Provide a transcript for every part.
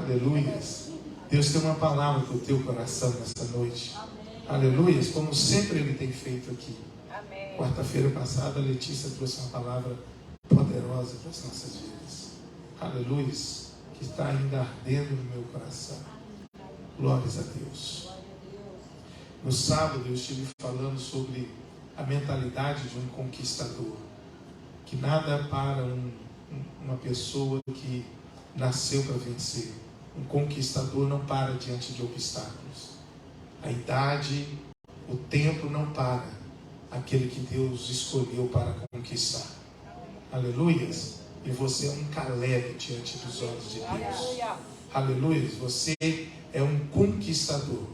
Aleluias. Deus tem uma palavra para o teu coração nessa noite. Aleluias, como sempre Ele tem feito aqui. Quarta-feira passada, a Letícia trouxe uma palavra poderosa para as nossas vidas. Aleluias, que está ainda ardendo no meu coração. Glórias a Deus. No sábado eu estive falando sobre a mentalidade de um conquistador. Que nada para uma pessoa que nasceu para vencer. Um conquistador não para diante de obstáculos. A idade, o tempo não para aquele que Deus escolheu para conquistar. Aleluias. E você é um Caleb diante dos olhos de Deus. Aleluias. Você é um conquistador.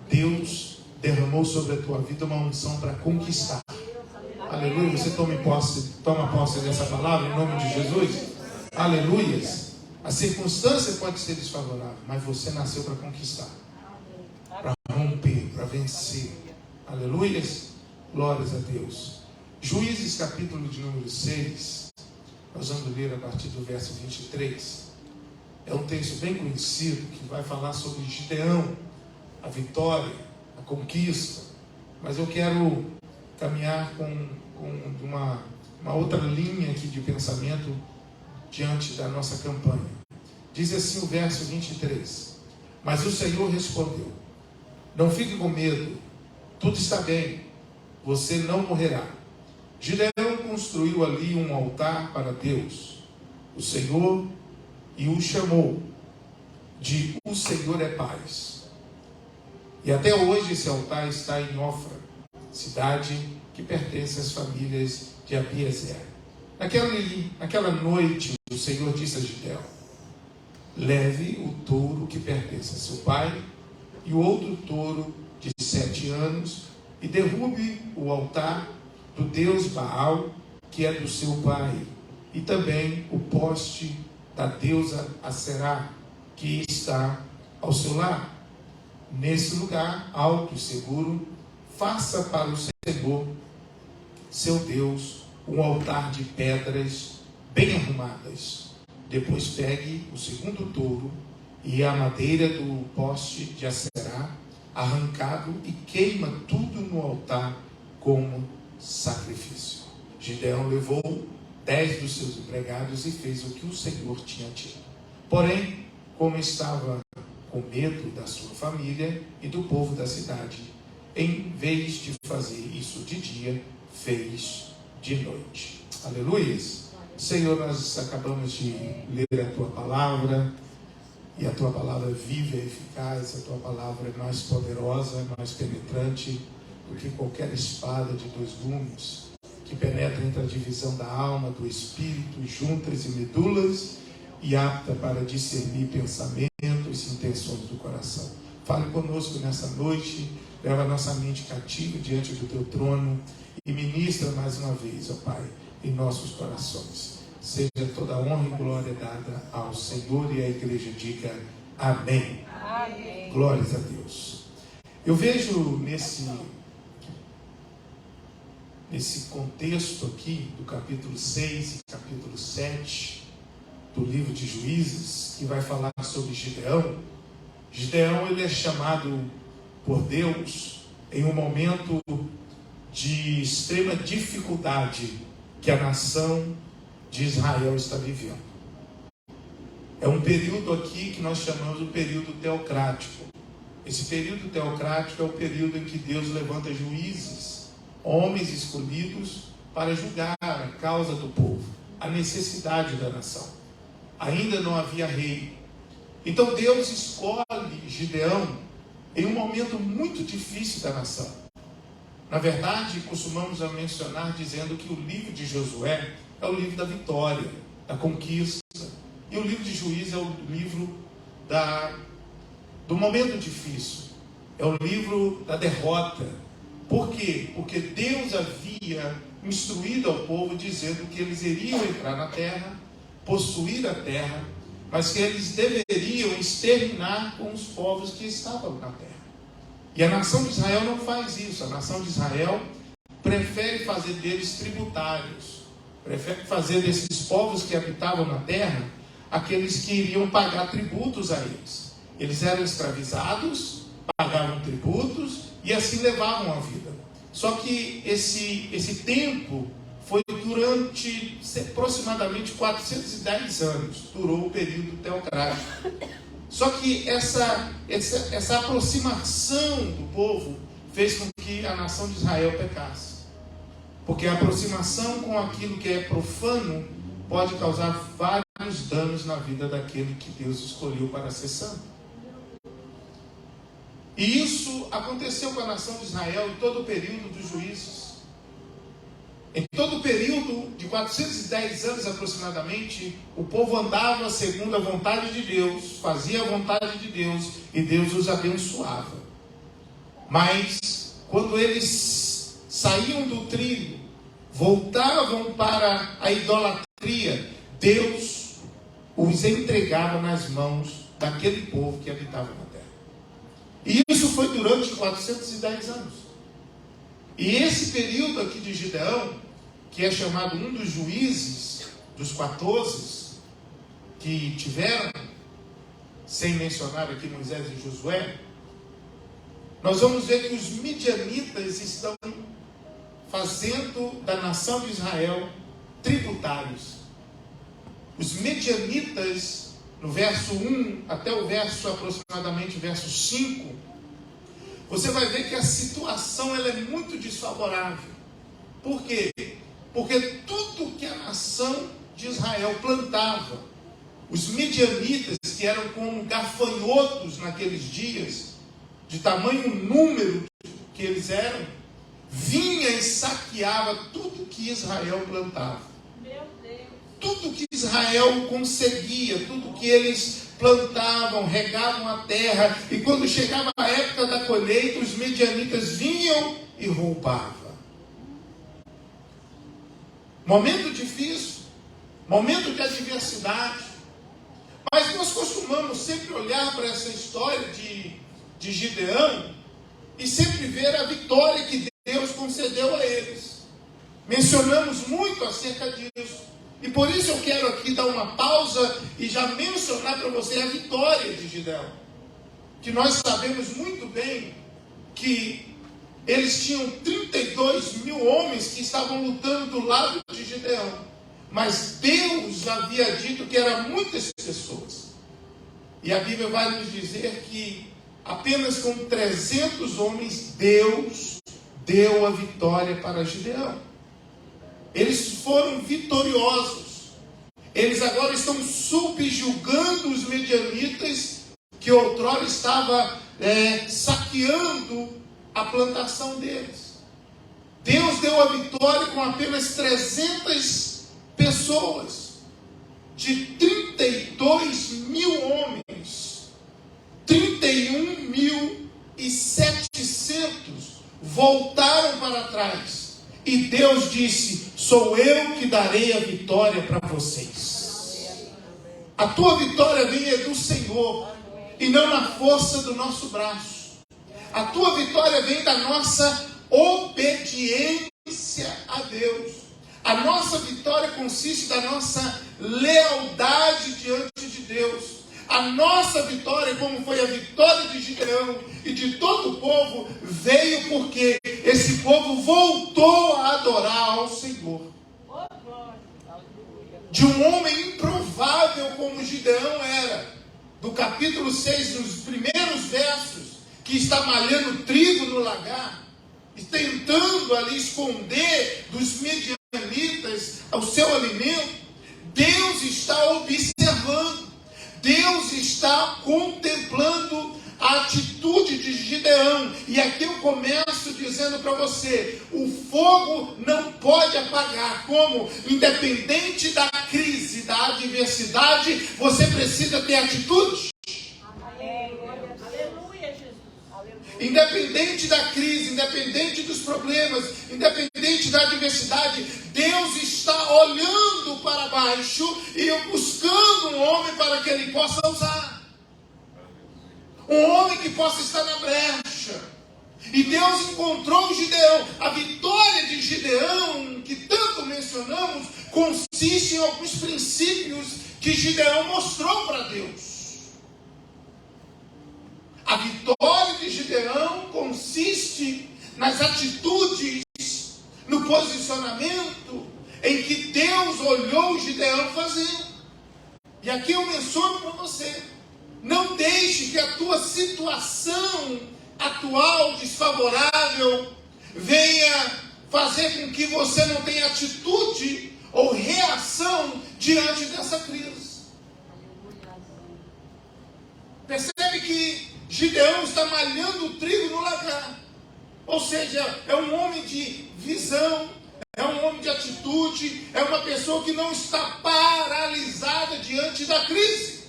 Deus derramou sobre a tua vida uma unção para conquistar. Aleluia. Você toma posse dessa palavra em nome de Jesus. Aleluias. A circunstância pode ser desfavorável, mas você nasceu para conquistar, para romper, para vencer. Aleluias. Glórias a Deus. Juízes capítulo de número 6. Nós vamos ler a partir do verso 23. É um texto bem conhecido que vai falar sobre Gideão, a vitória, a conquista. Mas eu quero caminhar com uma outra linha aqui de pensamento diante da nossa campanha. Diz assim o verso 23. Mas o Senhor respondeu: não fique com medo, tudo está bem, você não morrerá. Gideão construiu ali um altar para Deus, o Senhor, e o chamou de O Senhor é Paz. E até hoje esse altar está em Ofra, cidade que pertence às famílias de Abiezer. Naquela noite, o Senhor disse a Gideão: leve o touro que pertence a seu pai e o outro touro de 7 anos e derrube o altar do Deus Baal, que é do seu pai, e também o poste da deusa Aserá, que está ao seu lado. Nesse lugar alto e seguro, faça para o Senhor, seu Deus, um altar de pedras bem arrumadas. Depois pegue o segundo touro e a madeira do poste de Aserá, arrancado, e queima tudo no altar como sacrifício. Gideão levou 10 dos seus empregados e fez o que o Senhor tinha dito. Porém, como estava com medo da sua família e do povo da cidade, em vez de fazer isso de dia, fez de noite. Aleluias. Senhor, nós acabamos de ler a tua palavra, e a tua palavra é viva e eficaz, a tua palavra é mais poderosa, mais penetrante do que qualquer espada de 2 gumes, que penetra entre a divisão da alma, do espírito, juntas e medulas, e apta para discernir pensamentos e intenções do coração. Fale conosco nessa noite, leva a nossa mente cativa diante do teu trono e ministra mais uma vez, ó Pai, em nossos corações. Seja toda a honra e glória dada ao Senhor, e a igreja diga amém. Amém. Glórias a Deus. Eu vejo nesse contexto aqui do capítulo 6 e capítulo 7 do livro de Juízes, que vai falar sobre Gideão. Gideão, ele é chamado por Deus em um momento de extrema dificuldade que a nação de Israel está vivendo. É um período aqui que nós chamamos de período teocrático. Esse período teocrático é o período em que Deus levanta juízes, homens escolhidos para julgar a causa do povo, a necessidade da nação. Ainda não havia rei. Então Deus escolhe Gideão em um momento muito difícil da nação. Na verdade, costumamos mencionar dizendo que o livro de Josué é o livro da vitória, da conquista. E o livro de Juízes é o livro do momento difícil. É o livro da derrota. Por quê? Porque Deus havia instruído ao povo dizendo que eles iriam entrar na terra, possuir a terra, mas que eles deveriam exterminar com os povos que estavam na terra. E a nação de Israel não faz isso. A nação de Israel prefere fazer deles tributários, prefere fazer desses povos que habitavam na terra aqueles que iriam pagar tributos a eles. Eles eram escravizados, pagavam tributos e assim levavam a vida. Só que esse tempo foi durante aproximadamente 410 anos, durou o período teocrático. Só que essa aproximação do povo fez com que a nação de Israel pecasse. Porque a aproximação com aquilo que é profano pode causar vários danos na vida daquele que Deus escolheu para ser santo. E isso aconteceu com a nação de Israel em todo o período dos juízes. Em todo o período de 410 anos aproximadamente, o povo andava segundo a vontade de Deus, fazia a vontade de Deus e Deus os abençoava. Mas quando eles saíam do trilho, voltavam para a idolatria, Deus os entregava nas mãos daquele povo que habitava na terra. E isso foi durante 410 anos. E esse período aqui de Gideão, que é chamado um dos juízes, dos 14 que tiveram, sem mencionar aqui Moisés e Josué, nós vamos ver que os midianitas estão fazendo da nação de Israel tributários. Os midianitas, no verso 1 até o verso aproximadamente verso 5, você vai ver que a situação ela é muito desfavorável. Por quê? Porque tudo que a nação de Israel plantava, os midianitas, que eram como gafanhotos naqueles dias, de tamanho número que eles eram, vinha e saqueava tudo que Israel plantava. Meu Deus. Tudo que Israel conseguia, tudo que eles plantavam, regavam a terra, e quando chegava a época da colheita, os midianitas vinham e roubavam. Momento difícil, momento de adversidade, mas nós costumamos sempre olhar para essa história de Gideão e sempre ver a vitória que Deus concedeu a eles. Mencionamos muito acerca disso, e por isso eu quero aqui dar uma pausa e já mencionar para você a vitória de Gideão, que nós sabemos muito bem que eles tinham 32 mil homens que estavam lutando do lado de Gideão. Mas Deus havia dito que eram muitas pessoas. E a Bíblia vai nos dizer que apenas com 300 homens Deus deu a vitória para Gideão. Eles foram vitoriosos. Eles agora estão subjugando os medianitas que outrora estava saqueando a plantação deles. Deus deu a vitória com apenas 300 pessoas, de 32 mil homens, 31.700 voltaram para trás, e Deus disse: sou eu que darei a vitória para vocês. A tua vitória vem do Senhor, e não na força do nosso braço. A tua vitória vem da nossa obediência a Deus. A nossa vitória consiste da nossa lealdade diante de Deus. A nossa vitória, como foi a vitória de Gideão e de todo o povo, veio porque esse povo voltou a adorar ao Senhor. De um homem improvável como Gideão era, do capítulo 6, nos primeiros versos, que está malhando trigo no lagar, e tentando ali esconder dos midianitas o seu alimento, Deus está observando, Deus está contemplando a atitude de Gideão. E aqui eu começo dizendo para você: o fogo não pode apagar. Como? Independente da crise, da adversidade, você precisa ter atitude. Independente da crise, independente dos problemas, independente da adversidade, Deus está olhando para baixo e buscando um homem para que Ele possa usar. Um homem que possa estar na brecha. E Deus encontrou Gideão. A vitória de Gideão, que tanto mencionamos, consiste em alguns princípios que Gideão mostrou para Deus. A vitória de Gideão consiste nas atitudes, no posicionamento em que Deus olhou Gideão fazendo. E aqui eu menciono para você: não deixe que a tua situação atual desfavorável venha fazer com que você não tenha atitude ou reação diante dessa crise. Percebe que Gideão está malhando o trigo no lagar. Ou seja, é um homem de visão, é um homem de atitude, é uma pessoa que não está paralisada diante da crise.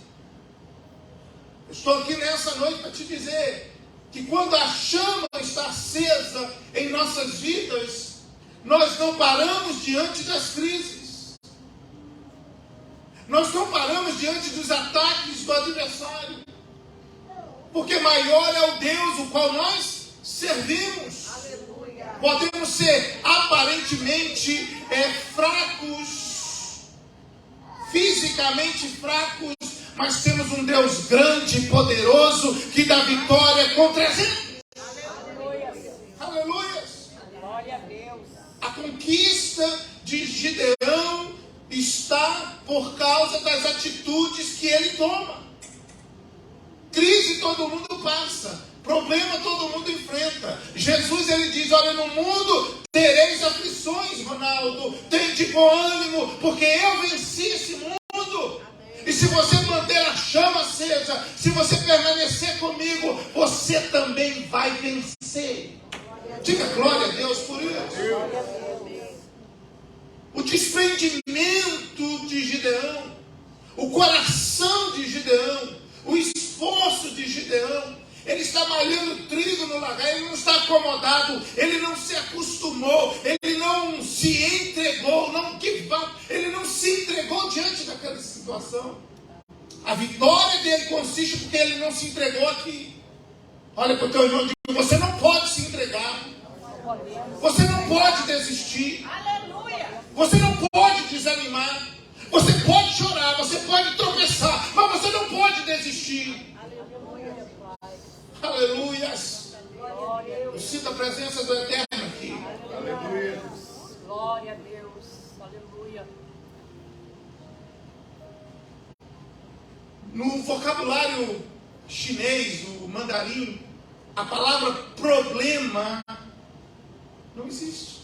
Eu estou aqui nessa noite para te dizer que quando a chama está acesa em nossas vidas, nós não paramos diante das crises. Nós não paramos diante dos ataques do adversário. Porque maior é o Deus o qual nós servimos. Aleluia. Podemos ser aparentemente fracos, fisicamente fracos, mas temos um Deus grande e poderoso que dá vitória contra a gente. Aleluia. Aleluia. Glória a Deus. A conquista de Gideão está por causa das atitudes que ele toma. Crise todo mundo passa, problema todo mundo enfrenta. Jesus, ele diz: olha, no mundo tereis aflições, Ronaldo, tende bom ânimo, porque eu venci esse mundo. E se você manter a chama acesa, se você permanecer comigo, você também vai vencer. Diga glória a Deus por isso. O desprendimento de Gideão, o coração de Gideão, o esforço de Gideão, ele está malhando trigo no lagar, ele não está acomodado, ele não se acostumou, ele não se entregou, ele não se entregou diante daquela situação. A vitória dele consiste porque ele não se entregou aqui. Olha para o teu irmão e diga: você não pode se entregar, você não pode desistir, você não pode desanimar. Você pode chorar, você pode tropeçar, mas você não pode desistir. Aleluia. Eu sinto a presença do Eterno aqui. Aleluia. Glória a Deus. Aleluia. No vocabulário chinês, o mandarim, a palavra problema não existe.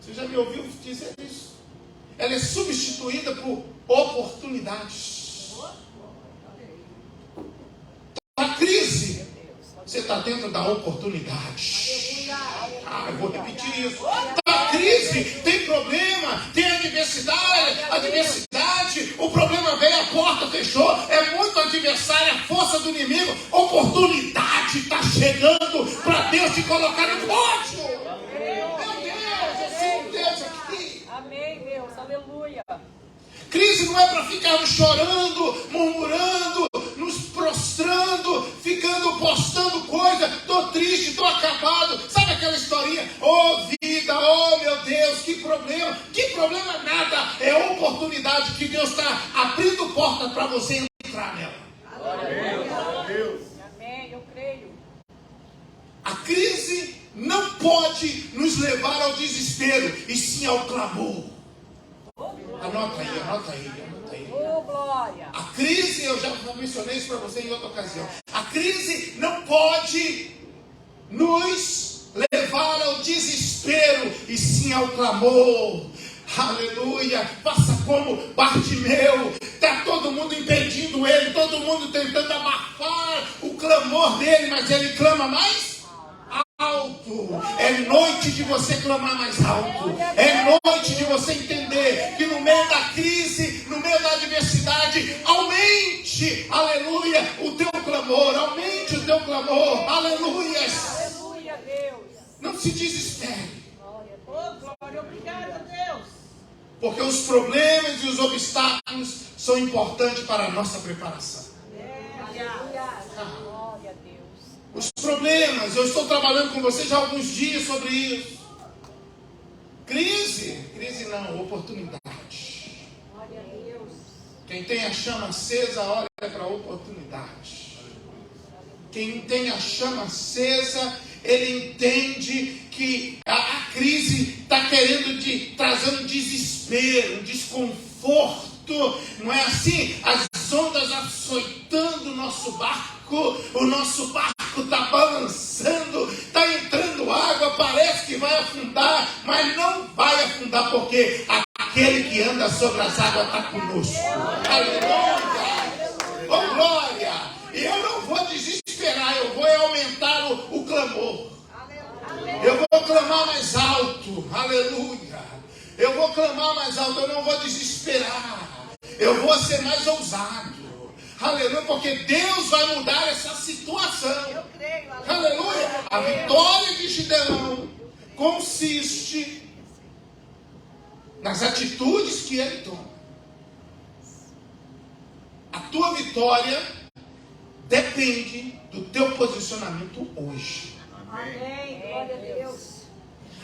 Você já me ouviu dizer isso? Ela é substituída por oportunidades. A crise, você está dentro da oportunidade. Eu vou repetir isso. A crise, tem problema, tem adversidade, o problema veio, a porta fechou, é muito adversário, a força do inimigo, oportunidade está chegando para Deus te colocar no pódio. Meu Deus, eu sinto Deus aqui. Amém, Deus, aleluia. Crise não é para ficarmos chorando, murmurando, nos prostrando, ficando postando coisa, estou triste, estou acabado. Sabe aquela historinha? Oh vida, oh meu Deus, que problema. Que problema nada, é a oportunidade que Deus está abrindo porta para você entrar nela. Amém. Amém, eu creio. A crise não pode nos levar ao desespero, e sim ao clamor. Anota aí. Oh, glória. A crise, eu já mencionei isso para você em outra ocasião. A crise não pode nos levar ao desespero, e sim ao clamor. Aleluia. Faça como Bartimeu. Está todo mundo impedindo ele, todo mundo tentando abafar o clamor dele, mas ele clama mais alto. É noite de você clamar mais alto. É noite de você entender que no meio da crise, no meio da adversidade, aumente, aleluia, o teu clamor. Aumente o teu clamor. Aleluia. Aleluia, Deus. Não se desespere. Glória, obrigado, Deus. Porque os problemas e os obstáculos são importantes para a nossa preparação. Glória a Deus. Os problemas, eu estou trabalhando com você já há alguns dias sobre isso. Crise não, oportunidade. Glória a Deus. Quem tem a chama acesa, olha para a oportunidade. Quem tem a chama acesa, ele entende que a crise está trazendo desespero, desconforto. Não é assim? As ondas açoitando o nosso barco está balançando, está entrando água, parece que vai afundar, mas não vai afundar, porque aquele que anda sobre as águas está conosco. Aleluia! Oh, glória! E eu não vou desesperar, eu vou aumentar o clamor. Eu vou clamar mais alto. Aleluia! Eu vou clamar mais alto, eu não vou desesperar. Eu vou ser mais ousado. Aleluia, porque Deus vai mudar essa situação. Eu creio, aleluia. A vitória de Gideão consiste nas atitudes que ele toma. A tua vitória depende do teu posicionamento hoje. Amém. Glória a Deus.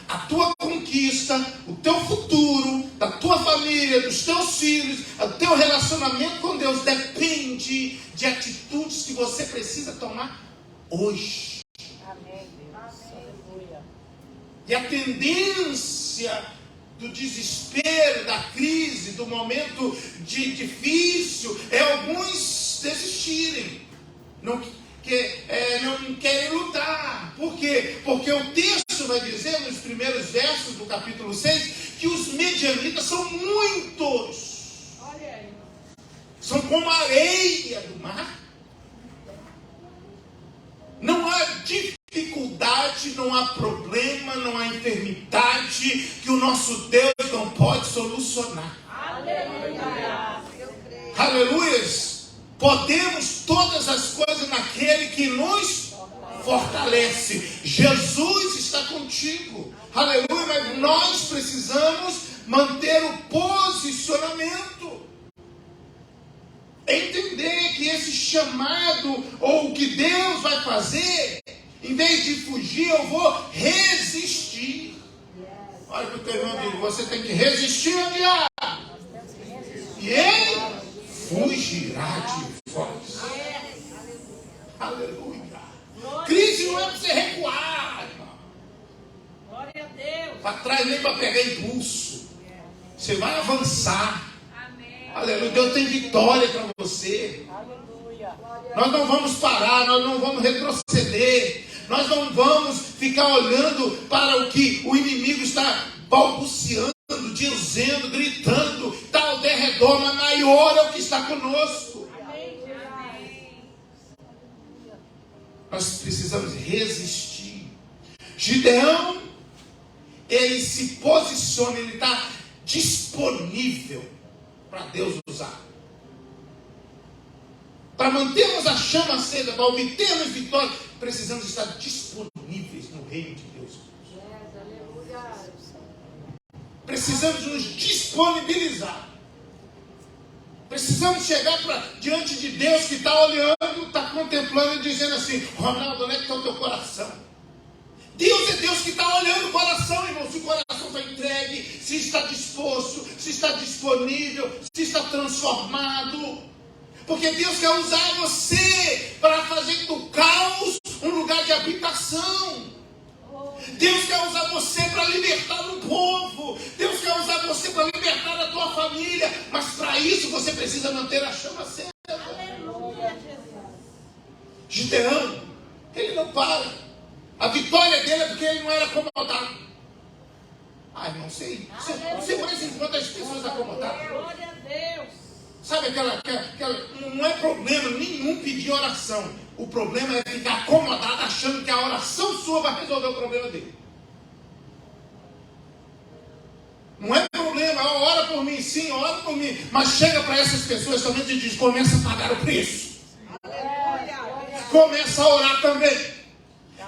A tua conquista, o teu futuro, da tua família, dos teus filhos, o teu relacionamento com Deus depende de atitudes que você precisa tomar hoje. Amém. Aleluia. E a tendência do desespero, da crise, do momento difícil, é alguns desistirem. Não querem lutar. Por quê? Porque o texto vai dizer, nos primeiros versos do capítulo 6, que os medianitas são muitos. Olha aí. São como a areia do mar. Não há dificuldade, não há problema, não há enfermidade que o nosso Deus não pode solucionar. Aleluia. Aleluias. Podemos todas as coisas naquele que nos fortalece. Jesus está contigo. Aleluia. Mas nós precisamos manter o posicionamento. Entender que esse chamado, ou o que Deus vai fazer, em vez de fugir, eu vou resistir. Olha para o teu irmão, digo, você tem que resistir ao diabo. E ele fugirá de vós. Aleluia. Crise não é para você recuar, irmão. Glória a Deus. Para trás nem para pegar impulso. Você vai avançar. Amém. Aleluia. Deus tem vitória para você. Aleluia. Nós não vamos parar, nós não vamos retroceder. Nós não vamos ficar olhando para o que o inimigo está balbuciando, dizendo, gritando, está ao derredor, mas maior é o que está conosco. Amém. Nós precisamos resistir. Gideão, ele se posiciona, ele está disponível para Deus usar. Para mantermos a chama acesa, para obtermos vitória, precisamos estar disponíveis no reino de Deus. Precisamos nos disponibilizar. Precisamos chegar diante de Deus que está olhando, está contemplando e dizendo assim: Ronaldo, onde é que está o teu coração? Deus é Deus que está olhando o coração, irmão. Se o coração está entregue, se está disposto, se está disponível, se está transformado. Porque Deus quer usar você para fazer do caos um lugar de habitação. Deus quer usar você para libertar um povo. Deus quer usar você para libertar a tua família. Mas para isso você precisa manter a chama acesa. Aleluia, Jesus. Gideão, ele não para. A vitória dele é porque ele não era acomodado. Ai, não sei. Você mais encontra as pessoas acomodadas. Glória a Deus. Sabe aquela. Não é problema nenhum pedir oração. O problema é ficar acomodado achando que a oração sua vai resolver o problema dele. Não é problema, ora por mim, sim, ora por mim. Mas chega para essas pessoas também e diz: começa a pagar o preço. Aleluia. Começa a orar também.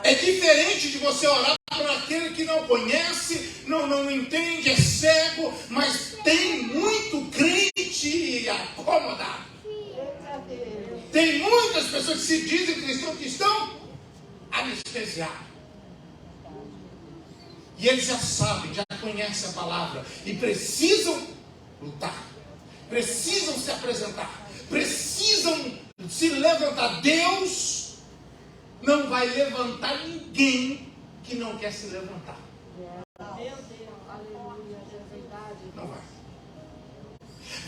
É diferente de você orar para aquele que não conhece, não entende, é cego, mas tem muito crente acomodado. Tem muitas pessoas que se dizem cristãos que estão anestesiados. E eles já sabem, já conhecem a palavra e precisam lutar. precisam se apresentar, precisam se levantar. Deus não vai levantar ninguém que não quer se levantar. Não vai.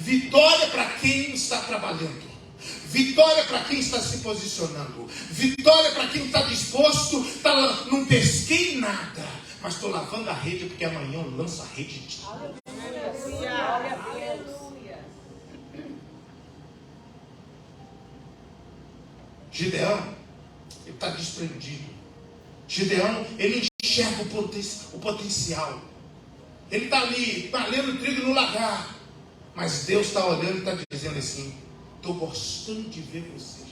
Vitória para quem está trabalhando. Vitória para quem está se posicionando. Vitória para quem está disposto. Não pesquei nada, mas estou lavando a rede porque amanhã eu lanço a rede de novo. Gideão, ele está desprendido. Gideão, ele enxerga o potencial. Ele está ali, malhando trigo no lagar. Mas Deus está olhando e está dizendo assim: estou gostando de ver você.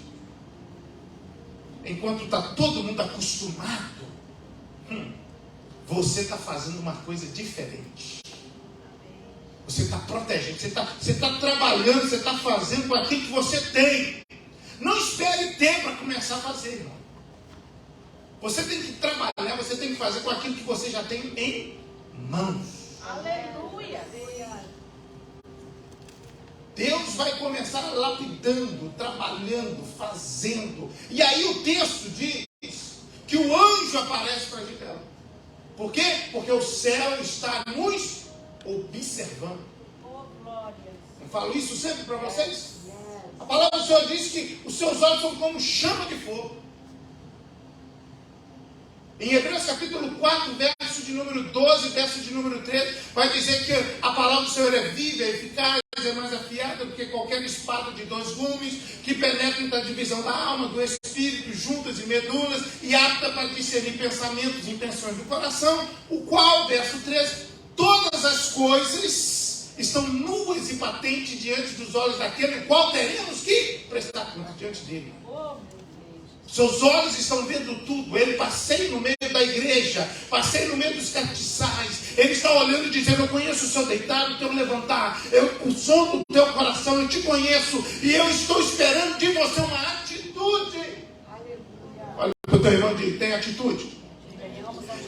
Enquanto está todo mundo acostumado, você está fazendo uma coisa diferente. Você está protegendo, você está trabalhando, você está fazendo com aquilo que você tem. Não espere ter para começar a fazer, irmão. Você tem que trabalhar, você tem que fazer com aquilo que você já tem em mãos. Aleluia. Deus vai começar lapidando, trabalhando, fazendo. E aí o texto diz que o anjo aparece para Gideão. Por quê? Porque o céu está nos observando. Eu falo isso sempre para vocês? A palavra do Senhor diz que os seus olhos são como chama de fogo. Em Hebreus capítulo 4, verso de número 12, verso de número 13, vai dizer que a palavra do Senhor é viva, é eficaz, é mais afiada do que qualquer espada de 2 gumes, que penetra na divisão da alma, do espírito, juntas e medulas, e apta para discernir pensamentos e intenções do coração, o qual, verso 13, todas as coisas estão nuas e patentes diante dos olhos daquele qual teremos que prestar conta diante dele. Seus olhos estão vendo tudo. Ele passei no meio da igreja, passei no meio dos castiçais. Ele está olhando e dizendo: eu conheço o seu deitar, o teu levantar, o som do teu coração, eu te conheço. E eu estou esperando de você uma atitude. Olha para o teu irmão e diz: tem atitude.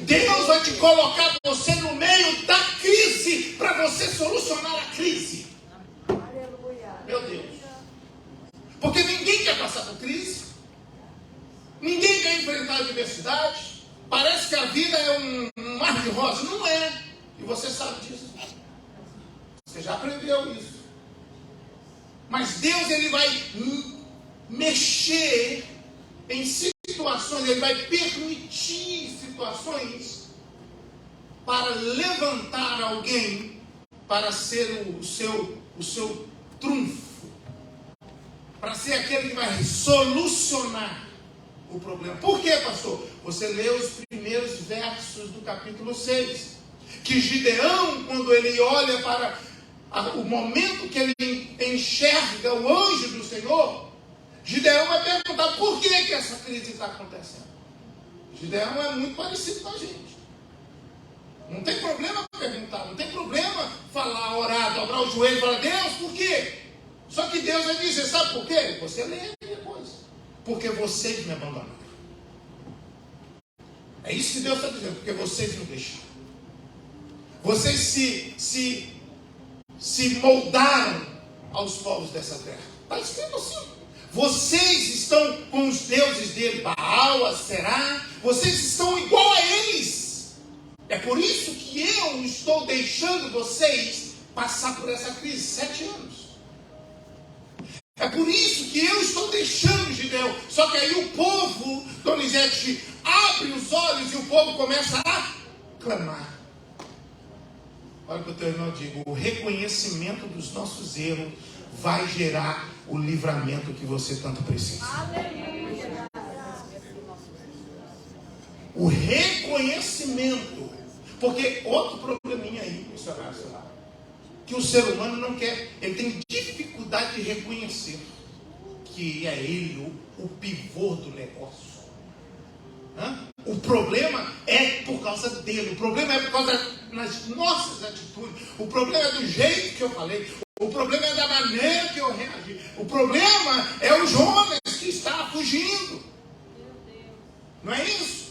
Deus vai te colocar você no meio da crise para você solucionar a crise. Meu Deus. Porque ninguém quer passar por crise. Ninguém quer enfrentar a adversidade. Parece que a vida é um mar de rosas. Não é. E você sabe disso. Você já aprendeu isso. Mas Deus, ele vai mexer em situações, ele vai permitir situações para levantar alguém para ser o seu trunfo. Para ser aquele que vai solucionar o problema. Por quê, pastor? Você lê os primeiros versos do capítulo 6. Que Gideão, quando ele olha para o momento que ele enxerga o anjo do Senhor, Gideão vai perguntar: por que essa crise está acontecendo? Gideão é muito parecido com a gente. Não tem problema perguntar, não tem problema falar, orar, dobrar o joelho e falar: Deus, por quê? Só que Deus vai dizer: sabe por quê? Você lê depois. Porque vocês me abandonaram. É isso que Deus está dizendo. Porque vocês me deixaram. Vocês se moldaram aos povos dessa terra. Está escrito assim. Vocês estão com os deuses dele, Baal, Aserá. Vocês estão igual a eles. É por isso que eu estou deixando vocês passar por essa crise 7 anos. É por isso que eu estou deixando Gideão. Só que aí o povo, Donizete, abre os olhos e o povo começa a clamar. Olha para o teu irmão e digo: o reconhecimento dos nossos erros vai gerar o livramento que você tanto precisa. Aleluia. O reconhecimento. Porque outro probleminha aí, missionário, que o ser humano não quer, ele tem dificuldade de reconhecer que é ele o pivô do negócio. O problema é por causa dele, o problema é por causa das nossas atitudes, o problema é do jeito que eu falei, o problema é da maneira que eu reagi, o problema é o Jonas que está fugindo. Não é isso?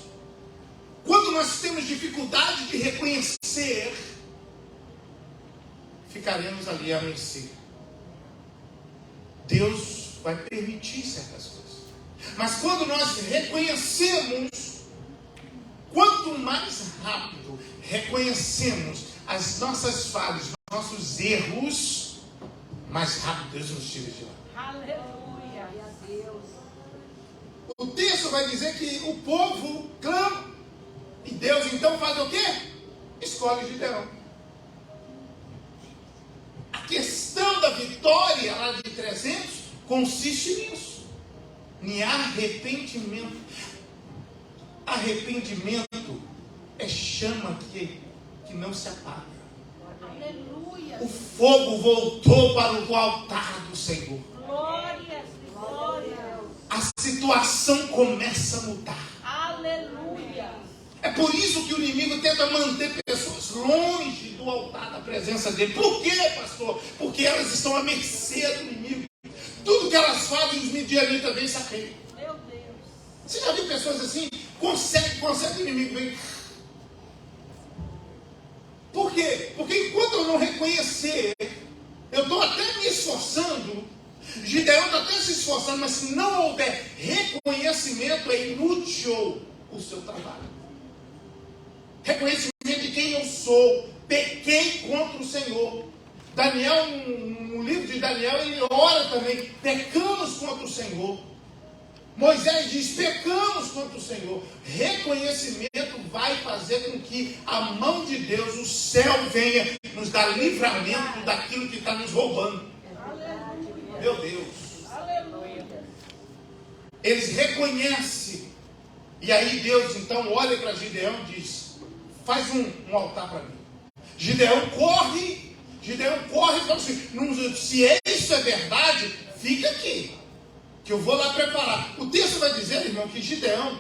Quando nós temos dificuldade de reconhecer, ficaremos ali a mercê. Deus vai permitir certas coisas. Mas quando nós reconhecemos, quanto mais rápido reconhecemos as nossas falhas, nossos erros, mais rápido Deus nos tira de lá. Aleluia. O texto vai dizer que o povo clama. E Deus então faz o quê? Escolhe Gideão. A questão da vitória lá de 300 consiste nisso. Em arrependimento. Arrependimento é chama que não se apaga. Aleluia. O fogo voltou para o altar do Senhor. Glórias, glórias. A situação começa a mudar. Aleluia. É por isso que o inimigo tenta manter pessoas longe do altar da presença dele. Por quê, pastor? Porque elas estão à mercê do inimigo. Tudo que elas fazem, os midianitas vêm e sapeiam. Meu Deus. Você já viu pessoas assim? Consegue o inimigo vem. Por quê? Porque enquanto eu não reconhecer, eu estou até me esforçando, Gideão está até se esforçando, mas se não houver reconhecimento, é inútil o seu trabalho. Reconhecimento de quem eu sou. Pequei contra o Senhor. Daniel, no livro de Daniel, ele ora também. Pecamos contra o Senhor. Moisés diz, pecamos contra o Senhor. Reconhecimento vai fazer com que a mão de Deus, o céu, venha nos dar livramento daquilo que está nos roubando. Aleluia. Meu Deus. Aleluia. Eles reconhecem. E aí Deus então olha para Gideão e diz, faz um altar para mim. Gideão corre e fala assim, se isso é verdade, fica aqui, que eu vou lá preparar. O texto vai dizer, irmão, que Gideão,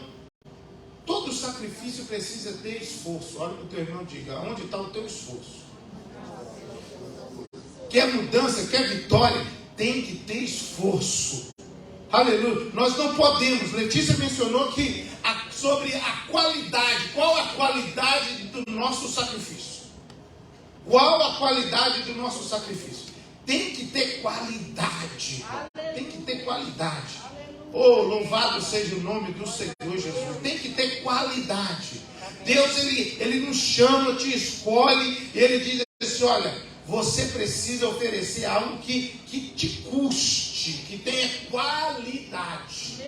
todo sacrifício precisa ter esforço. Olha para o teu irmão e diga, onde está o teu esforço? Quer mudança, quer vitória, tem que ter esforço. Aleluia. Nós não podemos. Letícia mencionou que sobre a qualidade. Qual a qualidade do nosso sacrifício? Qual a qualidade do nosso sacrifício? Tem que ter qualidade. Tem que ter qualidade. Oh, louvado seja o nome do Senhor Jesus. Tem que ter qualidade. Deus, Ele nos chama, te escolhe. Ele diz assim, olha, você precisa oferecer algo que te custe, que tenha qualidade.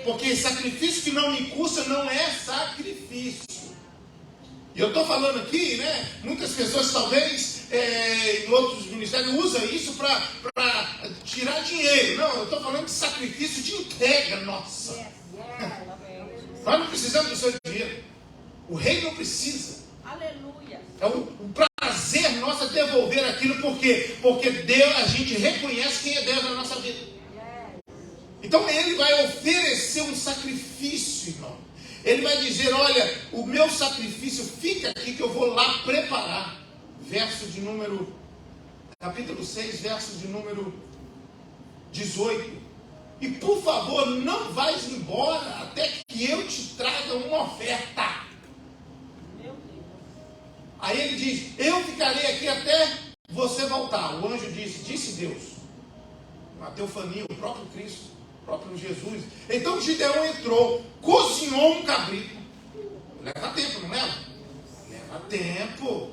Porque sacrifício que não me custa não é sacrifício. E eu estou falando aqui, né? Muitas pessoas talvez em outros ministérios usam isso para tirar dinheiro. Não, eu estou falando de sacrifício de entrega nossa. Nós não precisamos do seu dinheiro. O rei não precisa. Aleluia. É o prazer nosso é devolver aquilo. Por quê? Porque Deus, a gente reconhece quem é Deus na nossa vida. Então Ele vai oferecer um sacrifício, irmão. Ele vai dizer, olha, o meu sacrifício fica aqui que eu vou lá preparar. Capítulo 6, verso de número 18. E por favor, não vais embora até que eu te traga uma oferta. Meu Deus. Aí ele diz, eu ficarei aqui até você voltar. O anjo disse Deus. Uma teofania, o próprio Cristo. Próprio Jesus. Então Gideão entrou, cozinhou um cabrito. Leva tempo, não leva? Leva tempo.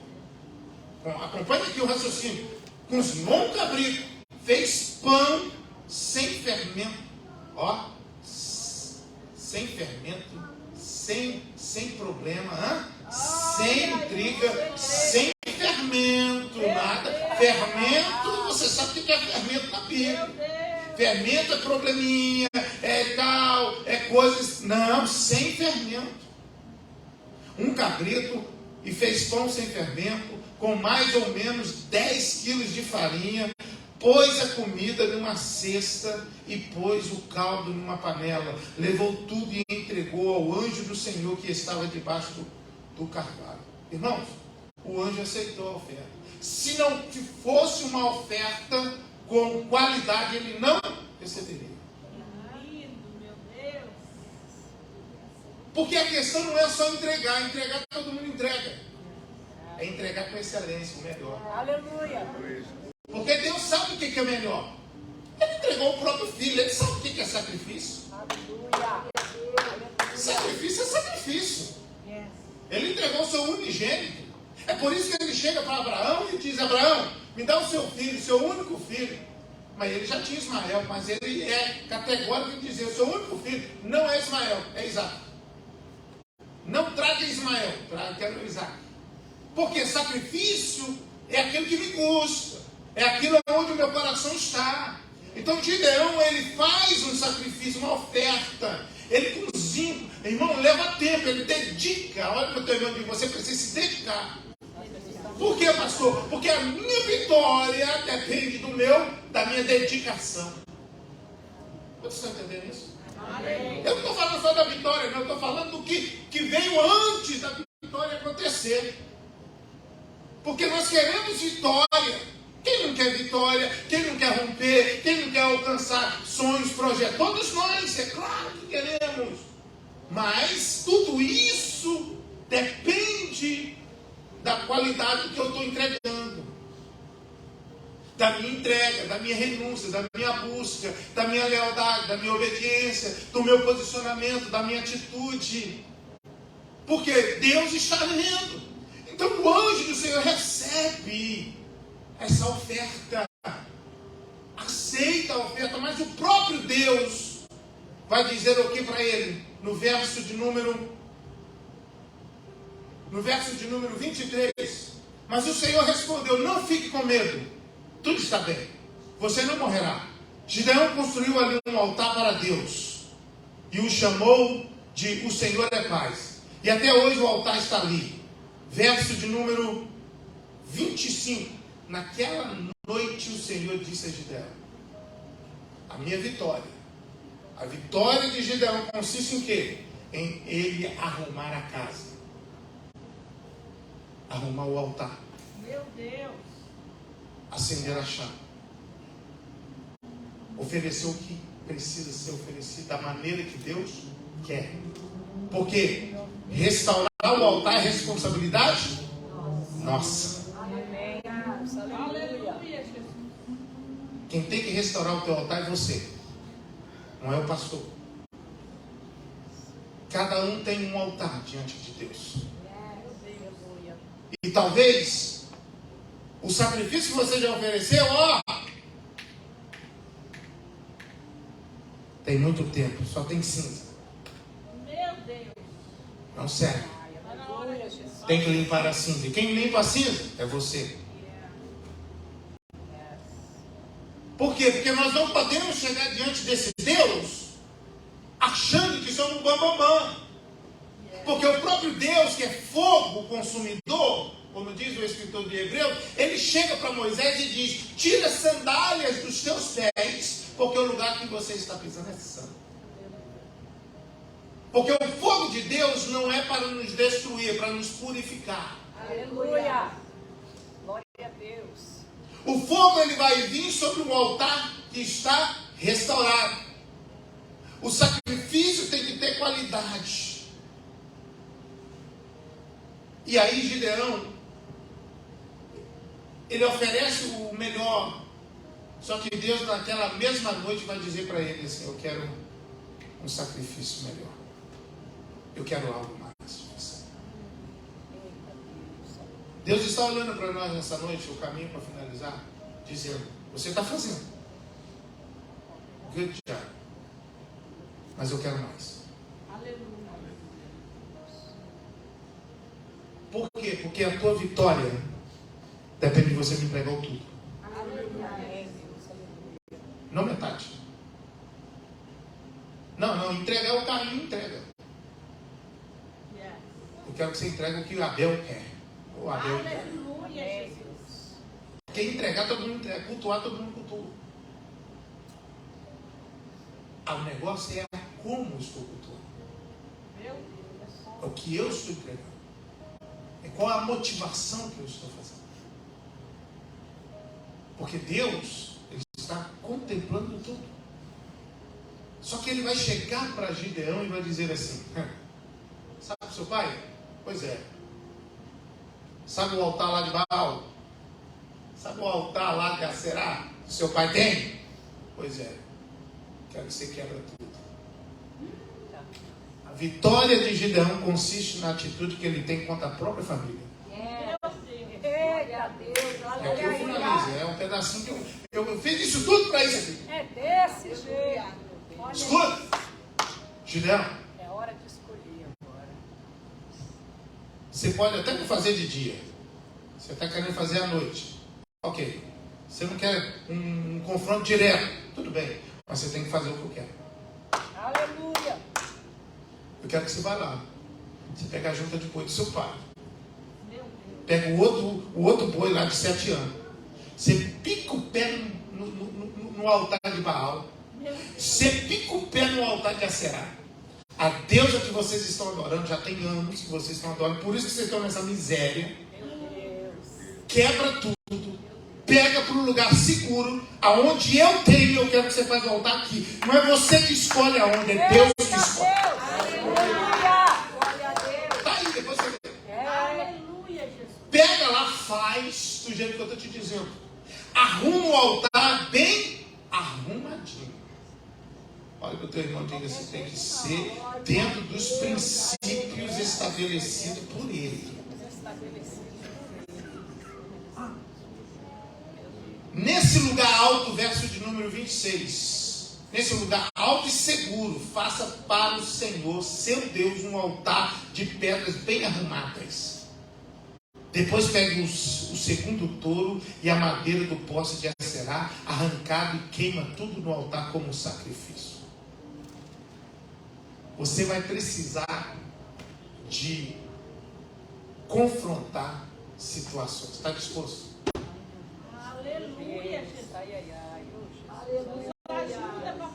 Acompanha aqui o raciocínio. Cozinhou um cabrito, fez pão sem fermento. Ó, sem fermento, sem problema, sem intriga, sem fermento, nada. Fermento, você sabe o que é fermento na Bíblia. Fermento é probleminha, é tal, é coisas. Não, sem fermento. Um cabrito e fez pão sem fermento, com mais ou menos 10 quilos de farinha, pôs a comida numa cesta e pôs o caldo numa panela. Levou tudo e entregou ao anjo do Senhor que estava debaixo do carvalho. Irmãos, o anjo aceitou a oferta. Se não fosse uma oferta com qualidade, ele não receberia. Lindo, meu Deus. Porque a questão não é só entregar todo mundo entrega. É entregar com excelência, o melhor. Aleluia. Porque Deus sabe o que é melhor. Ele entregou o próprio filho. Ele sabe o que é sacrifício. Sacrifício é sacrifício. Ele entregou o seu unigênito. É por isso que ele chega para Abraão e diz: Abraão, me dá o seu filho, seu único filho. Mas ele já tinha Ismael, mas ele é categórico em dizer: o seu único filho não é Ismael, é Isaac. Não traga Ismael, quero Isaac. Porque sacrifício é aquilo que me custa, é aquilo onde o meu coração está. Então Gideão, ele faz um sacrifício, uma oferta. Ele cozinha, irmão, leva tempo, ele dedica. Olha para o teu irmão, você precisa se dedicar. Por quê, pastor? Porque a minha vitória depende da minha dedicação. Vocês estão entendendo isso? Eu não estou falando só da vitória, não. Eu estou falando do que veio antes da vitória acontecer. Porque nós queremos vitória. Quem não quer vitória? Quem não quer romper? Quem não quer alcançar sonhos, projetos? Todos nós, é claro que queremos. Mas tudo isso depende da qualidade que eu estou entregando. Da minha entrega, da minha renúncia, da minha busca, da minha lealdade, da minha obediência, do meu posicionamento, da minha atitude. Porque Deus está vendo. Então o anjo do Senhor recebe essa oferta. Aceita a oferta, mas o próprio Deus vai dizer o que para ele? No verso de número 23. Mas o Senhor respondeu: não fique com medo. Tudo está bem. Você não morrerá. Gideão construiu ali um altar para Deus e o chamou de O Senhor é Paz. E até hoje o altar está ali. Verso de número 25. Naquela noite o Senhor disse a Gideão: a minha vitória, a vitória de Gideão consiste em quê? Em ele arrumar a casa, arrumar o altar, Meu Deus. acender a chama, oferecer o que precisa ser oferecido da maneira que Deus quer. Porque restaurar o altar é responsabilidade nossa. Aleluia, Jesus. Quem tem que restaurar o teu altar é você, não é o pastor. Cada um tem um altar diante de Deus. E talvez o sacrifício que você já ofereceu, tem muito tempo, só tem cinza. Meu Deus. Não serve. Aleluia, Jesus. Tem que limpar a cinza. E quem limpa a cinza é você. Por quê? Porque nós não podemos chegar diante desse Deus achando que somos bambambam. Porque o próprio Deus, que é fogo consumidor, como diz o escritor de Hebreus, ele chega para Moisés e diz: tira as sandálias dos teus pés, porque o lugar que você está pisando é santo. Porque o fogo de Deus não é para nos destruir, é para nos purificar. Aleluia. Glória a Deus. O fogo, ele vai vir sobre um altar que está restaurado. O sacrifício tem que ter qualidade. E aí Gideão, ele oferece o melhor. Só que Deus naquela mesma noite vai dizer para ele assim: eu quero um sacrifício melhor. Eu quero algo mais de você. Deus está olhando para nós nessa noite, o caminho para finalizar, dizendo: você está fazendo. Good job. Mas eu quero mais. Aleluia. Por quê? Porque a tua vitória depende de você me entregar o tudo. Aleluia. Não metade. Não, entregar o carrinho, entrega. Yes. Eu quero que você entregue o que o Abel quer. O Abel quer. Aleluia, Jesus. Quem entregar, todo mundo entrega. Cultuar, todo mundo cultua. O negócio é como eu estou cultuando. Meu Deus. É o que eu estou entregando. É qual a motivação que eu estou fazendo. Porque Deus, ele está contemplando tudo. Só que ele vai chegar para Gideão e vai dizer assim: sabe o seu pai? Pois é. Sabe o altar lá de Baal? Sabe o altar lá de Aserá que seu pai tem? Pois é. Quero que você quebra tudo. A vitória de Gideão consiste na atitude que ele tem contra a própria família. Eita Deus, É o que eu finalizo, é um pedacinho que eu fiz isso tudo para isso aqui. é desse jeito. Escuta, Gideão, É hora de escolher agora. você pode até não fazer de dia. Você está querendo fazer à noite. Ok. Você não quer um confronto direto. Tudo bem. Mas você tem que fazer o que eu quero. Aleluia. Eu quero que você vá lá. Você pega a junta de boi do seu pai. Meu Deus. Pega o outro boi lá de 7 anos. Você pica o pé no altar de Baal. Você pica o pé no altar de Aserá. A deusa que vocês estão adorando, já tem anos que vocês estão adorando. Por isso que vocês estão nessa miséria. Quebra tudo. Pega para um lugar seguro. Aonde eu tenho, eu quero que você faça o altar aqui. Não é você que escolhe aonde, é Deus que escolhe. Aleluia. Glória a Deus. Tá aí, depois você vê. Aleluia, Jesus. Pega lá, faz do jeito que eu estou te dizendo. Arruma o altar bem arrumadinho. Olha para o teu irmão, diga assim, tem que ser dentro dos princípios estabelecidos por ele. Nesse lugar alto, verso de número 26. Nesse lugar alto e seguro, faça para o Senhor, seu Deus, um altar de pedras bem arrumadas. Depois pegue o segundo touro e a madeira do poste de Aserá, arrancado, e queima tudo no altar como sacrifício. Você vai precisar de confrontar situações. Está disposto? Aleluia, Jesus.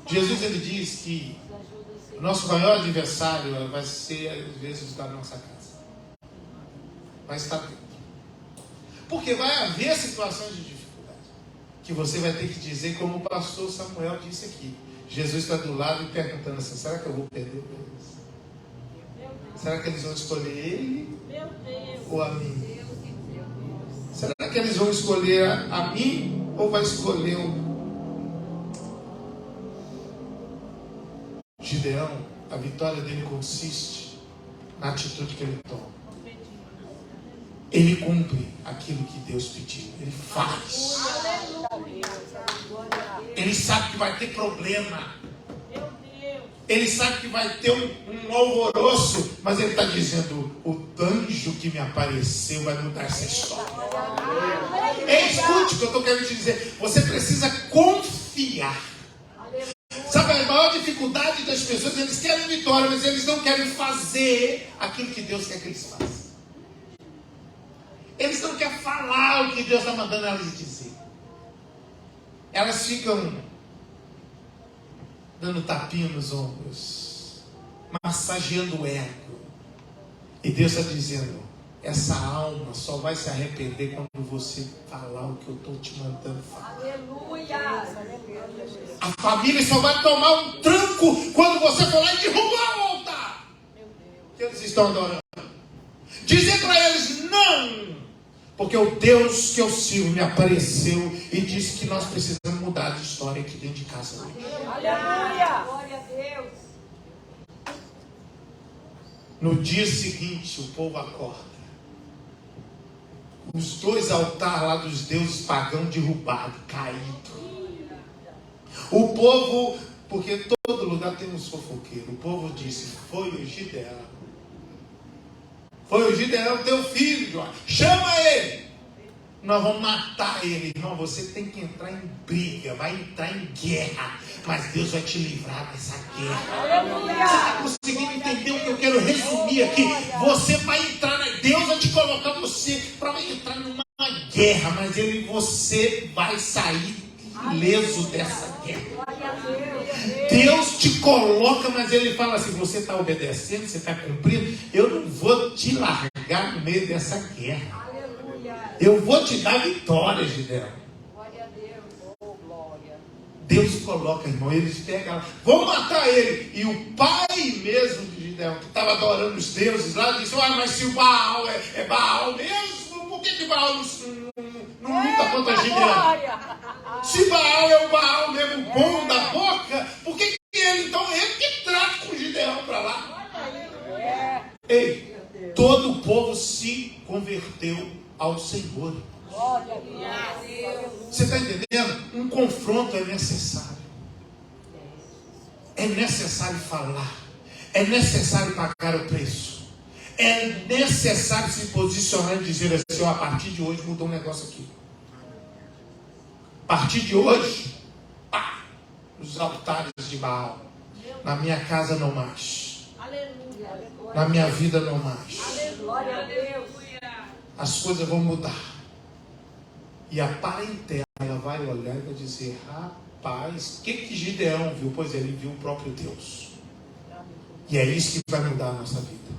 Jesus, ele diz que o nosso maior adversário vai ser, às vezes, da nossa casa. Vai estar dentro. Porque vai haver situações de dificuldade que você vai ter que dizer, como o pastor Samuel disse aqui. Jesus está do lado e perguntando assim, será que eu vou perder eles? Será que eles vão escolher ele ou a mim? Será que eles vão escolher a mim ou vai escolher o Gideão? A vitória dele consiste na atitude que ele toma. Ele cumpre aquilo que Deus pediu. Ele faz. Ele sabe que vai ter problema. Ele sabe que vai ter um alvoroço. Mas ele está dizendo, o anjo que me apareceu vai mudar essa história. Escute o que eu estou querendo te dizer. Você precisa confiar. Sabe, a maior dificuldade das pessoas, eles querem vitória, mas eles não querem fazer aquilo que Deus quer que eles façam. Eles não querem falar o que Deus está mandando elas dizer. Elas ficam dando tapinha nos ombros, massageando o ego. E Deus está dizendo, essa alma só vai se arrepender quando você falar o que eu estou te mandando falar. Aleluia. A família só vai tomar um tranco quando você for lá e derrubar o altar que eles estão adorando. Dizer para eles não, porque o Deus que eu sirvo me apareceu e disse que nós precisamos mudar de história aqui dentro de casa hoje. Aleluia. Glória a Deus. No dia seguinte, o povo acorda. Os 2 altares lá dos deuses pagãos derrubados, caídos. O povo, porque todo lugar tem um fofoqueiro. O povo disse, foi o Gideão. Foi o Gideão, teu filho, João. Chama ele. Nós vamos matar ele. Irmão, você tem que entrar em briga, vai entrar em guerra. Mas Deus vai te livrar dessa guerra. Aleluia. Você está conseguindo entender o que eu quero resumir aqui? Você vai entrar na... Deus vai te colocar você para entrar numa guerra, mas você vai sair ileso dessa guerra. Deus te coloca, mas ele fala assim, você está obedecendo, você está cumprindo, eu não vou te largar no meio dessa guerra. Eu vou te dar vitória, Gideão. Glória a Deus. Oh, glória. Deus coloca, irmão, eles pegam, vão matar ele. E o pai mesmo de Gideão, que estava adorando os deuses lá, disse, mas se o Baal é Baal mesmo, por que Baal Não luta contra Gideão. Se Baal é o Baal mesmo bom da boca, por que ele, então, ele que trata com Gideão para lá? Ei, todo o povo se converteu ao Senhor. Você está entendendo? Um confronto é necessário. É necessário falar. É necessário pagar o preço. É necessário se posicionar e dizer assim: a partir de hoje mudou um negócio aqui. A partir de hoje, os altares de Baal. Na minha casa não mais. Na minha vida não mais. As coisas vão mudar. E a parentela vai olhar e vai dizer: rapaz, o que Gideão viu? Pois ele viu o próprio Deus. E é isso que vai mudar a nossa vida.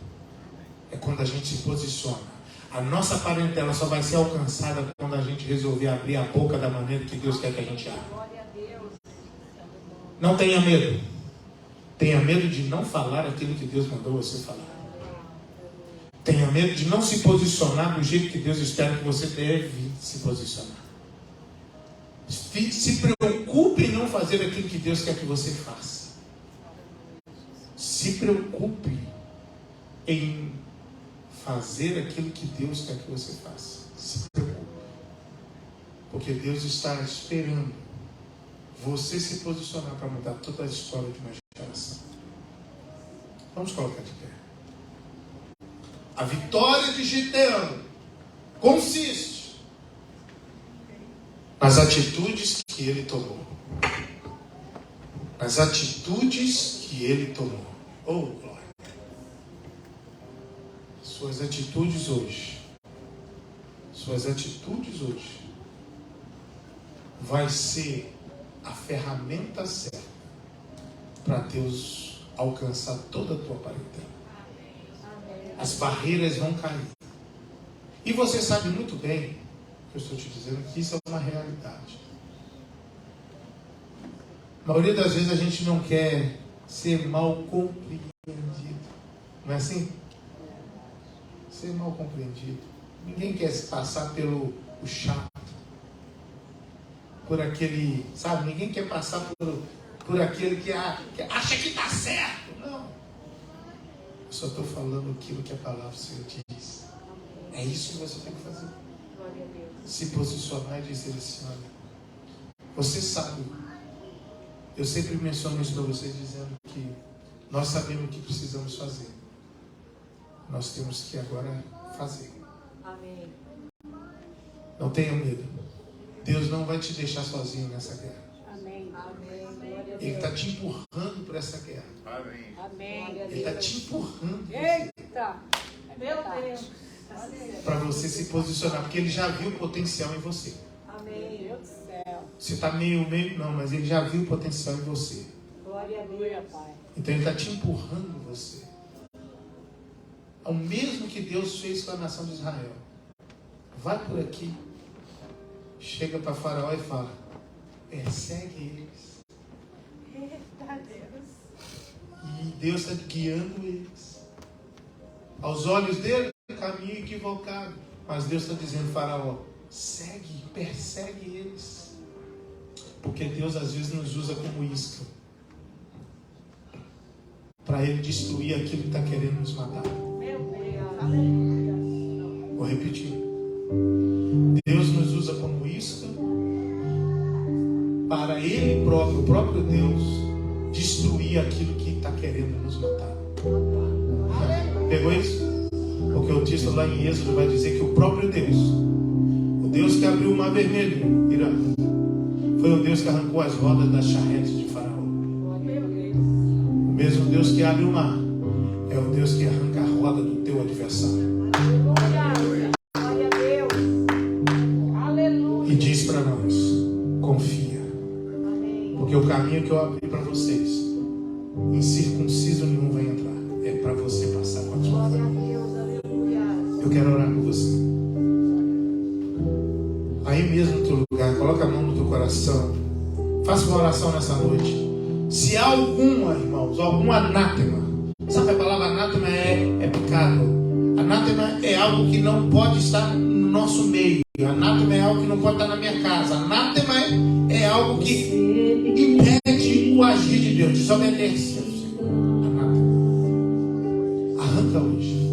É quando a gente se posiciona. A nossa parentela só vai ser alcançada quando a gente resolver abrir a boca da maneira que Deus quer que a gente abra. Não tenha medo. Tenha medo de não falar aquilo que Deus mandou você falar. Tenha medo de não se posicionar do jeito que Deus espera que você deve se posicionar. Se preocupe em não fazer aquilo que Deus quer que você faça. Se preocupe em fazer aquilo que Deus quer que você faça. Se preocupe. Porque Deus está esperando você se posicionar para mudar toda a história de uma geração. Vamos colocar de pé. A vitória de Gideão consiste nas atitudes que ele tomou. Nas atitudes que ele tomou. Oh, glória. Suas atitudes hoje. Suas atitudes hoje. Vai ser a ferramenta certa para Deus alcançar toda a tua parentela. As barreiras vão cair. E você sabe muito bem, que eu estou te dizendo, que isso é uma realidade. A maioria das vezes a gente não quer ser mal compreendido. Não é assim? Ser mal compreendido. Ninguém quer se passar pelo o chato. Por aquele, sabe? Ninguém quer passar por aquele que acha que está certo. Não. Eu só estou falando aquilo que a palavra do Senhor diz. É isso que você tem que fazer. Se posicionar e dizer assim: olha, você sabe. Eu sempre menciono isso para vocês, dizendo que nós sabemos o que precisamos fazer. Nós temos que agora fazer. Amém. Não tenha medo. Deus não vai te deixar sozinho nessa guerra. Amém. Ele está te empurrando para essa guerra. Amém. Amém. Ele está te empurrando Eita! Meu Deus! para você se posicionar, porque ele já viu o potencial em você. Amém. Meu Deus do céu. Você está meio, não, mas ele já viu o potencial em você. Glória a Deus, Pai. Então ele está te empurrando você. Ao mesmo que Deus fez com a nação de Israel. Vai por aqui. Chega para Faraó e fala: persegue eles. Eita Deus. E Deus está guiando eles. Aos olhos dele, caminho equivocado. Mas Deus está dizendo: Faraó, segue, persegue eles. Porque Deus às vezes nos usa como isca para ele destruir aquilo que está querendo nos matar. Meu Deus. Aleluia. Vou repetir. Deus nos usa como isca para ele próprio, o próprio Deus, destruir aquilo que está querendo nos matar. Pegou isso? Porque o texto lá em Êxodo vai dizer que o próprio Deus, o Deus que abriu o mar vermelho, Irã, foi o Deus que arrancou as rodas das charretes de Faraó. O mesmo Deus que abre o mar é o Deus que arranca a roda do teu adversário. Glória a Deus. Aleluia. E diz para nós: confia. Amém. Porque o caminho que eu abri para vocês, incircunciso nenhum vai entrar. É para você passar com a sua Glória a família. Deus. Aleluia. Eu quero orar por você. Aí mesmo no teu lugar, coloca a mão no teu coração. Faça uma oração nessa noite. Se há alguma, irmãos, algum anátema. Sabe a palavra anátema é pecado. Anátema é algo algo que não pode estar no nosso meio. Anátema é algo que não pode estar na minha casa. Anátema é algo que impede o agir de Deus. Desobedece ao Senhor. Anátema. Arranca hoje.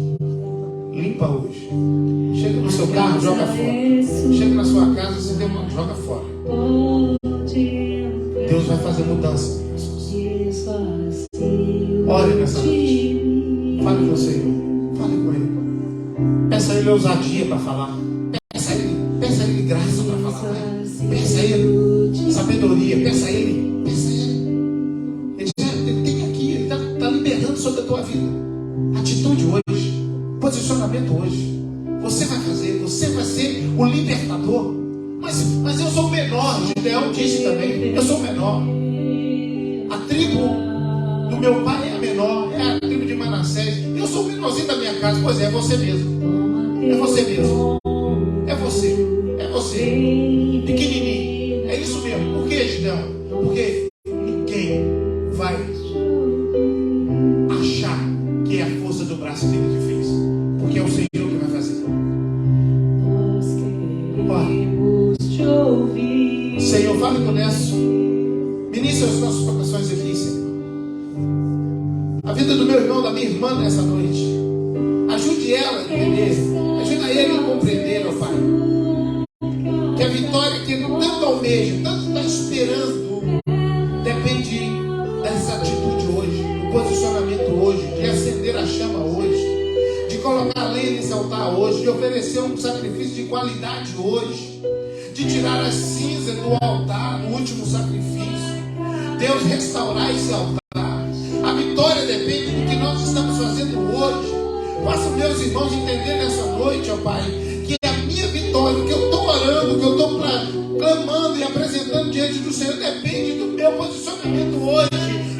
Limpa hoje. Chega no seu carro, joga fora. Chega na sua casa, você tem uma, joga fora. Deus vai fazer mudança. Ore nessa noite. Fale com o Senhor. Fale com Ele. Peça a Ele ousadia para falar. Peça a Ele graça para falar. Peça a Ele sabedoria. Peça a Ele. Peça a Ele. Ele tem aqui. Ele está liberando sobre a tua vida. Atitude hoje. Posicionamento hoje. Você vai fazer. Você vai ser o libertador. Mas eu sou o menor. Gideão disse também. Eu sou o menor. A tribo do meu pai é a menor, é a tribo de Manassés. Eu sou o menorzinho da minha casa. Pois é você mesmo. É você mesmo. É você. É você. Pequenininho. É isso mesmo. Por que, Gideão? Porque ninguém vai achar que é a força do braço dele que fez. Porque é o Senhor que vai fazer. Senhor, fale conosco. Ministra os nossos corações aqui, Senhor. A vida do meu irmão, da minha irmã nessa noite. Ajude ela a entender. Ajuda ele a compreender, ó Pai. Que a vitória que tanto almeja, tanto está esperando, depende dessa atitude hoje, do posicionamento hoje, de acender a chama hoje, de colocar a lenha nesse altar hoje, de oferecer um sacrifício de qualidade hoje, de tirar as cinzas do altar, do último sacrifício. Deus, restaurar esse altar. A vitória depende do que nós estamos fazendo hoje. Faça meus irmãos entender nessa noite, ó Pai, que a minha vitória, o que eu estou orando, o que eu estou clamando e apresentando diante do Senhor, depende do meu posicionamento hoje.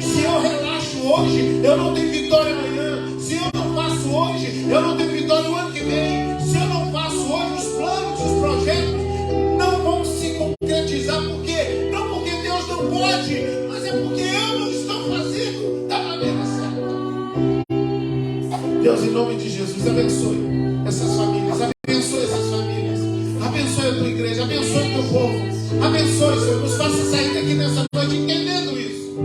Se eu relaxo hoje, eu não tenho vitória amanhã. Se eu não faço hoje, eu não tenho vitória no ano que vem. Se eu não faço hoje, os planos, os projetos não vão se concretizar. Por quê? Não porque Deus não pode, mas é porque eu não estou fazendo da maneira certa. Deus, em nome de Jesus, abençoe essas famílias. Abençoe essas famílias. Abençoe a tua igreja. Abençoe o teu povo. Abençoe, Senhor. Nos faça sair daqui nessa noite entendendo isso.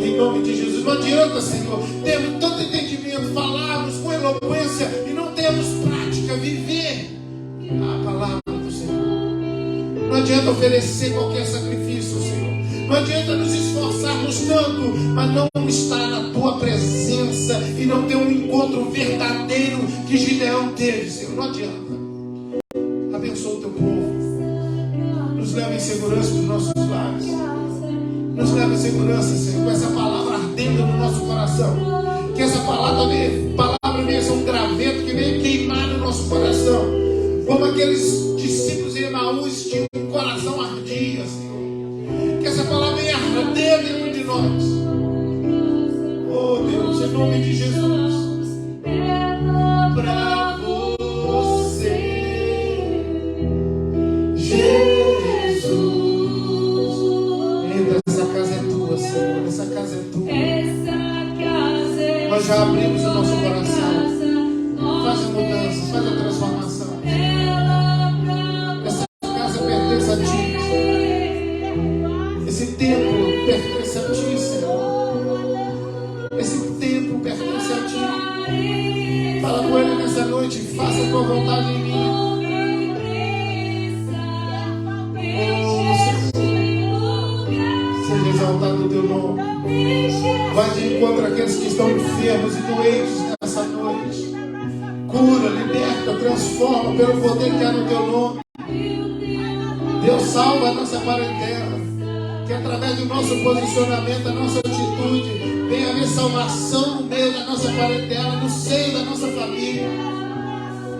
Em nome de Jesus. Não adianta, Senhor, termos tanto entendimento, falarmos com eloquência e não termos prática, viver a palavra do Senhor. Não adianta oferecer qualquer sacrifício, Senhor. Não adianta nos esforçarmos tanto, mas não estar na tua presença e não ter um encontro verdadeiro que Gideão teve, Senhor. Não adianta. Abençoa o teu povo. Nos leva em segurança dos nossos lares. Nos leva em segurança, Senhor, com essa palavra ardendo no nosso coração. Que essa palavra venha ser um graveto que venha queimar no nosso coração. Como aqueles discípulos em Emaús tinham um coração ardia, Senhor. Que essa palavra venha arder dentro de nós. Oh Deus, em nome de Jesus. Pra você, Jesus. Entra, essa casa é tua, Senhor. Essa casa é tua. Nós já abrimos o nosso coração. Faz a mudança, faz a transformação. Essa casa pertence a ti. Esse templo pertence a ti, Senhor. Esse templo pertence a ti. Fala com ele nessa noite. Faça a tua vontade em mim. Oh, Senhor. Seja exaltado o teu nome. Vai de encontro àqueles que estão enfermos e doentes nessa noite. Cura, liberta, transforma pelo poder que há no teu nome. Deus, salva a nossa parentela. Que através do nosso posicionamento, da nossa atitude, venha haver salvação no meio da nossa parentela, no seio da nossa família.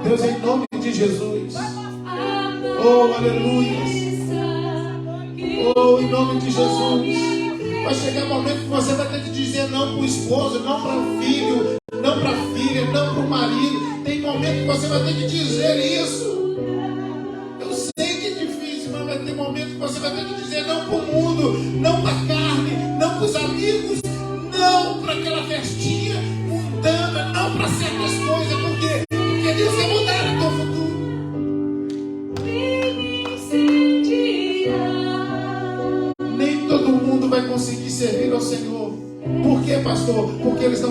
Deus, em nome de Jesus. Oh, aleluia. Oh, em nome de Jesus. Vai chegar um momento que você vai ter que dizer não para o esposo, não para o filho, não para a filha, não para o marido. Tem momento que você vai ter que dizer isso. Eu sei que é difícil, mas vai ter momento que você vai ter que dizer não para o mundo, não para a carne, não para os amigos, não para aquela festinha mundana, não para certas coisas. Por quê? Porque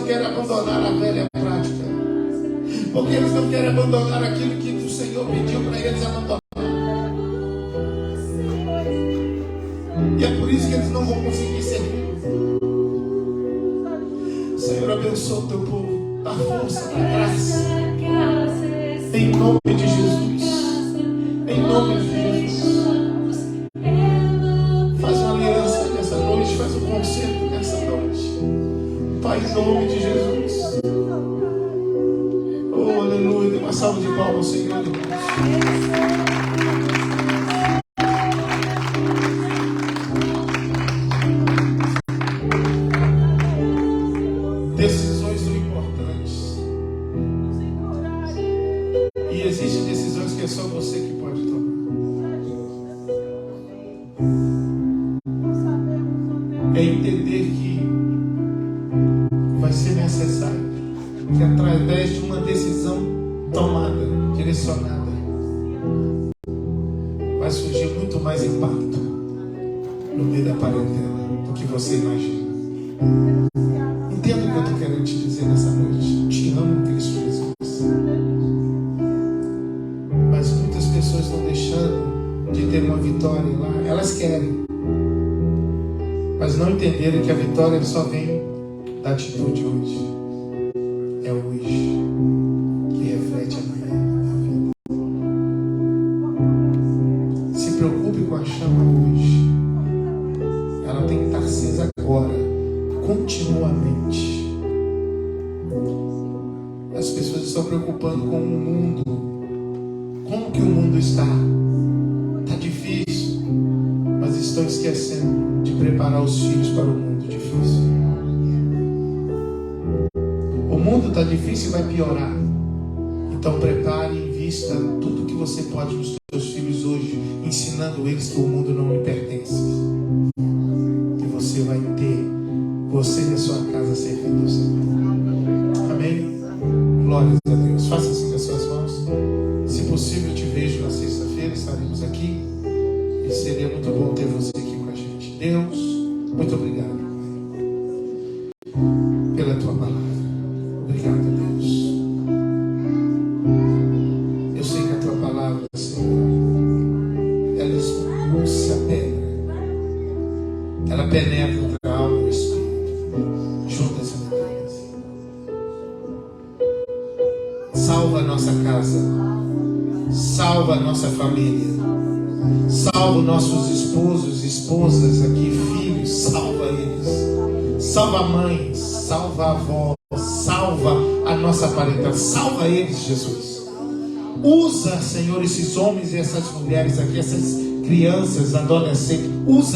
querem abandonar a velha prática. Porque eles não querem abandonar aquilo que o Senhor pediu para eles abandonar. E é por isso que eles não vão conseguir servir. Senhor, abençoa o teu povo. Dá força, dá graça. Em nome de Jesus. Em nome de Jesus. Faz uma aliança nessa noite. Faz um concerto nessa noite. Pai, em nome de Jesus. Oh, aleluia. Dê uma salva de palmas ao Senhor. Decisões são importantes. E existem decisões que é só você que pode tomar. É entender que vai ser necessário que através de uma decisão tomada, direcionada, vai surgir muito mais impacto no meio da parentela do que você imagina. Entenda o que eu estou querendo te dizer nessa noite. Te amo, Cristo Jesus. Mas muitas pessoas estão deixando de ter uma vitória lá. Elas querem, mas não entenderam que a vitória só vem da atitude hoje. É hoje que reflete amanhã na vida. Se preocupe com a chama hoje. Ela tem que estar acesa agora, continuamente. As pessoas estão preocupando com o mundo. Como que o mundo está? Está difícil, mas estão esquecendo de preparar os filhos para o mundo difícil. O mundo está difícil e vai piorar. Então prepare e invista tudo que você pode nos seus filhos hoje, ensinando eles que o mundo não lhe pertence. Que você vai ter, você e a sua casa servindo ao Senhor. Amém? Glórias a Deus. Faça assim com as suas mãos. Se possível, eu te vejo na sexta-feira. Estaremos aqui. E seria muito bom ter você aqui com a gente. Deus, muito obrigado pela tua palavra. Obrigado, Deus. Eu sei que a tua palavra, Senhor, ela expulsa a pedra. Ela penetra a alma e o espírito. Juntas e unidas. Salva a nossa casa. Salva a nossa família. Salva nossos esposos, esposas aqui, filhos. Salva eles. Salva mães. Salva a avó. Salva a nossa parentela. Salva eles, Jesus. Usa, Senhor, esses homens e essas mulheres aqui, essas crianças, adolescentes. Usa